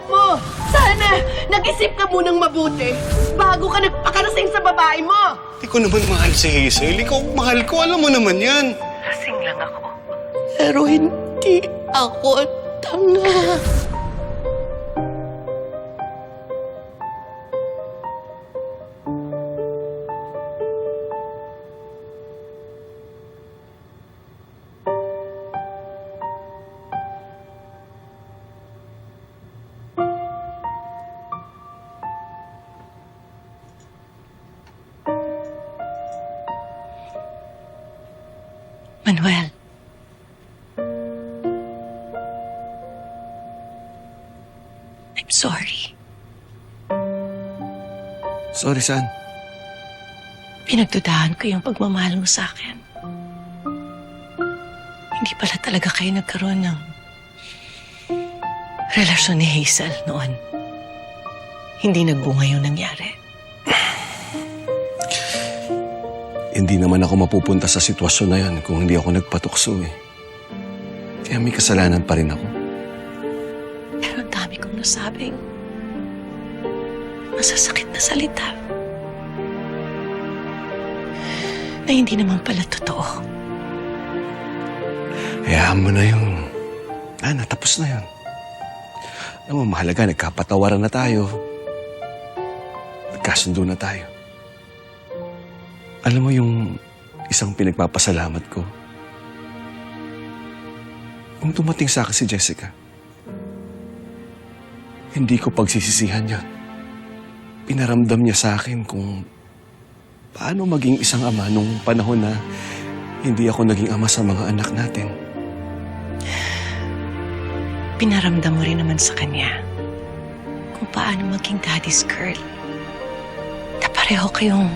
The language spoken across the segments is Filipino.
mo. Sana nag-isip ka munang mabuti bago ka nagpakarasing sa babae mo. Hindi ko naman mahal si Hazel. Ikaw mahal ko, alam mo naman yan. Lasing lang ako. Pero hindi ako tanga. Manuel. I'm sorry. Sorry, San. Pinagdudahan ko yung pagmamahal mo sa akin. Hindi pala talaga kayo nagkaroon ng relasyon ni Hazel noon. Hindi nagbunga yung nangyari. Hindi naman ako mapupunta sa sitwasyon na yan kung hindi ako nagpatukso eh. Kaya may kasalanan pa rin ako. Pero ang dami kong nasabing masasakit na salita na hindi naman pala totoo. Hayaan mo na yun. Natapos na yun. Alam mo, mahalaga, nagkapatawaran na tayo. Nagkasundo na tayo. Alam mo yung isang pinagpapasalamat ko? Kung dumating sa akin si Jessica, hindi ko pagsisisihan yun. Pinaramdam niya sa akin kung paano maging isang ama nung panahon na hindi ako naging ama sa mga anak natin. Pinaramdam mo rin naman sa kanya kung paano maging daddy's girl. Na pareho kayong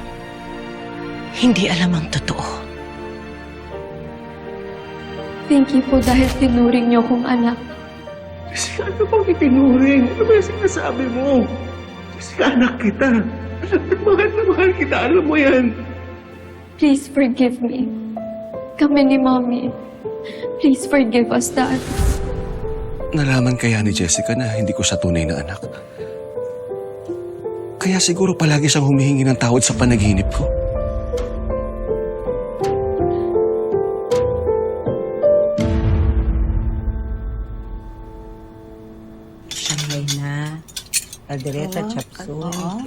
hindi alam ang totoo. Thank you po dahil tinuring niyo kong anak. Jessica, ano bang itinuring? Ano ba yung sinasabi mo? Jessica, anak kita. Mahal na mahal kita. Alam mo yan. Please forgive me. Kami ni Mommy. Please forgive us, Dad. Nalaman kaya ni Jessica na hindi ko siya tunay na anak. Kaya siguro palagi siyang humihingi ng tawad sa panaginip ko. Shanghai na. Caldereta, chop suey.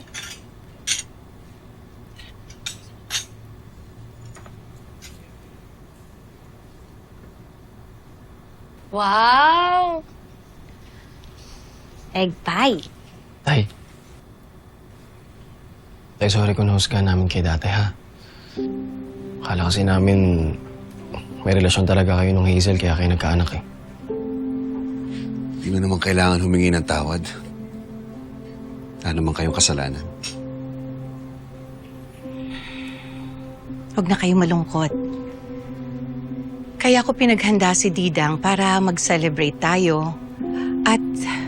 Wow! Egg pie. Tay. Tay, sorry kung nahusgahan namin kay dati, ha? Akala kasi namin may relasyon talaga kayo nung Hazel, kaya kayo nagkaanak eh. Hindi na naman kailangan humingi ng tawad. Wala naman kayong kasalanan. Huwag na kayong malungkot. Kaya ako pinaghanda si Didang para mag-celebrate tayo at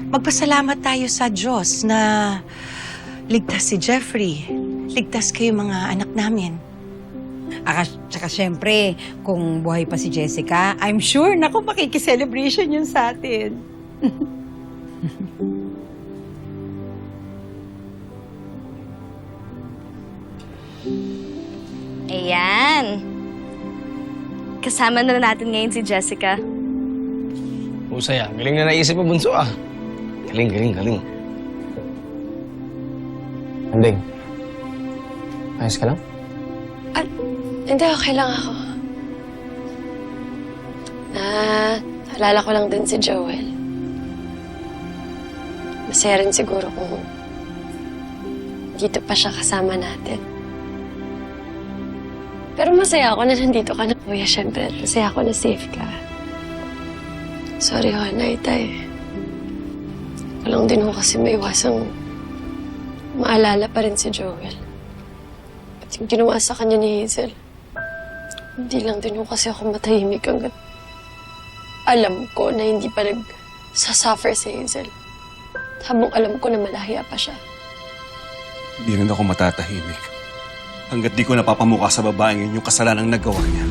magpasalamat tayo sa Diyos na ligtas si Jeffrey, ligtas kayo mga anak namin. Tsaka syempre, kung buhay pa si Jessica, I'm sure, naku, makiki-celebration yun sa atin. Ayan. Kasama na natin ngayon si Jessica. Husay ah. Galing na naisip mo, bunso ah. Galing, galing, galing. Andeng. Ayos ka lang? Hindi, okay lang ako. Naalala ko lang din si Joel. Masaya rin siguro kung dito pa siya kasama natin. Pero masaya ako na nandito ka na, kuya. Siyempre, masaya ako na safe ka. Sorry ho, Naitay. Walang din ho kasi maiwasang maalala pa rin si Joel. At yung ginawa sa kanya ni Hazel, hindi lang din ho kasi ako matahimik hanggat alam ko na hindi pa nagsasuffer si Hazel. Habang alam ko na malahia pa siya. Hindi rin ako matatahimik. Hanggat di ko napapamukha sa babaeng yun yung kasalanang nagawa niya.